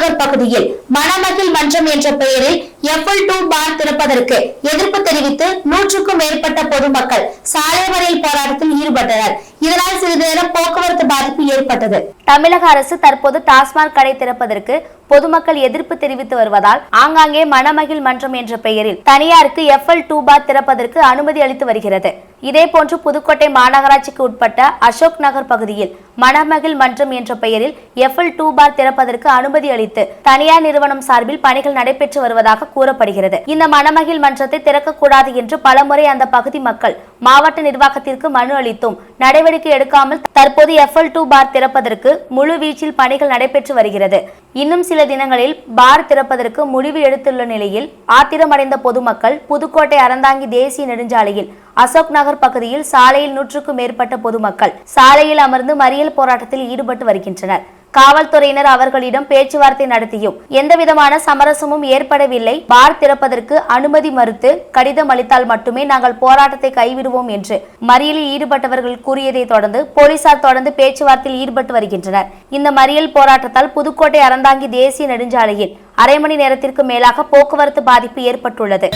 நகர் பகுதியில் மணமகிழ் மன்றம் என்ற பெயரில் FL2 பார் திறப்பதற்கு எதிர்ப்பு தெரிவித்து 100க்கும் மேற்பட்ட பொதுமக்கள் சாலை மறியல் போராட்டத்தில் ஈடுபட்டனர். இதனால் சிறிது நேரம் போக்குவரத்து பாதிப்பு ஏற்பட்டது. தமிழக அரசு தற்போது டாஸ்மாக் கடை திறப்பதற்கு பொதுமக்கள் எதிர்ப்பு தெரிவித்து வருவதால் ஆங்காங்கே மணமகிழ் மன்றம் என்ற பெயரில் தனியாருக்கு FL2 பார் திறப்பதற்கு அனுமதி அளித்து வருகிறது. இதேபோன்று புதுக்கோட்டை மாநகராட்சிக்கு உட்பட்ட அசோக் நகர் பகுதியில் மணமகிழ் மன்றம் என்ற பெயரில் FL2 பார் திறப்பதற்கு அனுமதி அளித்து தனியார் நிறுவனம் சார்பில் பணிகள் நடைபெற்று வருவதாக கூறப்படுகிறது. இந்த மணமகிழ் மன்றத்தை திறக்கக்கூடாது என்று பலமுறை அந்த பகுதி மக்கள் மாவட்ட நிர்வாகத்திற்கு மனு அளித்தும் நடவடிக்கை எடுக்காமல் தற்போது FL2 பார் திறப்பதற்கு முழு வீச்சில் பணிகள் நடைபெற்று வருகிறது. இன்னும் சில தினங்களில் பார் திறப்பதற்கு முடிவு எடுத்துள்ள நிலையில் ஆத்திரமடைந்த பொதுமக்கள் புதுக்கோட்டை அறந்தாங்கி தேசிய நெடுஞ்சாலையில் அசோக் நகர் பகுதியில் சாலையில் 100க்கும் மேற்பட்ட பொதுமக்கள் சாலையில் அமர்ந்து மறியல் போராட்டத்தில் ஈடுபட்டு வருகின்றனர். காவல்துறையினர் அவர்களிடம் பேச்சுவார்த்தை நடத்தியும் எந்தவிதமான சமரசமும் ஏற்படவில்லை. பார் திறப்பதற்கு அனுமதி மறுத்து கடிதம் அளித்தால் மட்டுமே நாங்கள் போராட்டத்தை கைவிடுவோம் என்று மறியலில் ஈடுபட்டவர்கள் கூறியதை தொடர்ந்து போலீசார் தொடர்ந்து பேச்சுவார்த்தையில் ஈடுபட்டு வருகின்றனர். இந்த மறியல் போராட்டத்தால் புதுக்கோட்டை அறந்தாங்கி தேசிய நெடுஞ்சாலையில் அரை மணி நேரத்திற்கு மேலாக போக்குவரத்து பாதிப்பு ஏற்பட்டுள்ளது.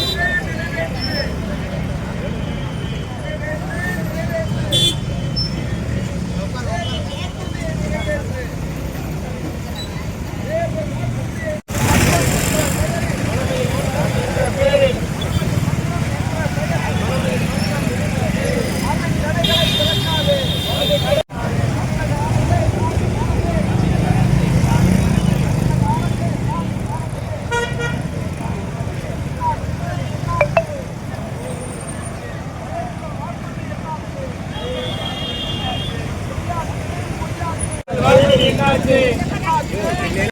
என்னாச்சு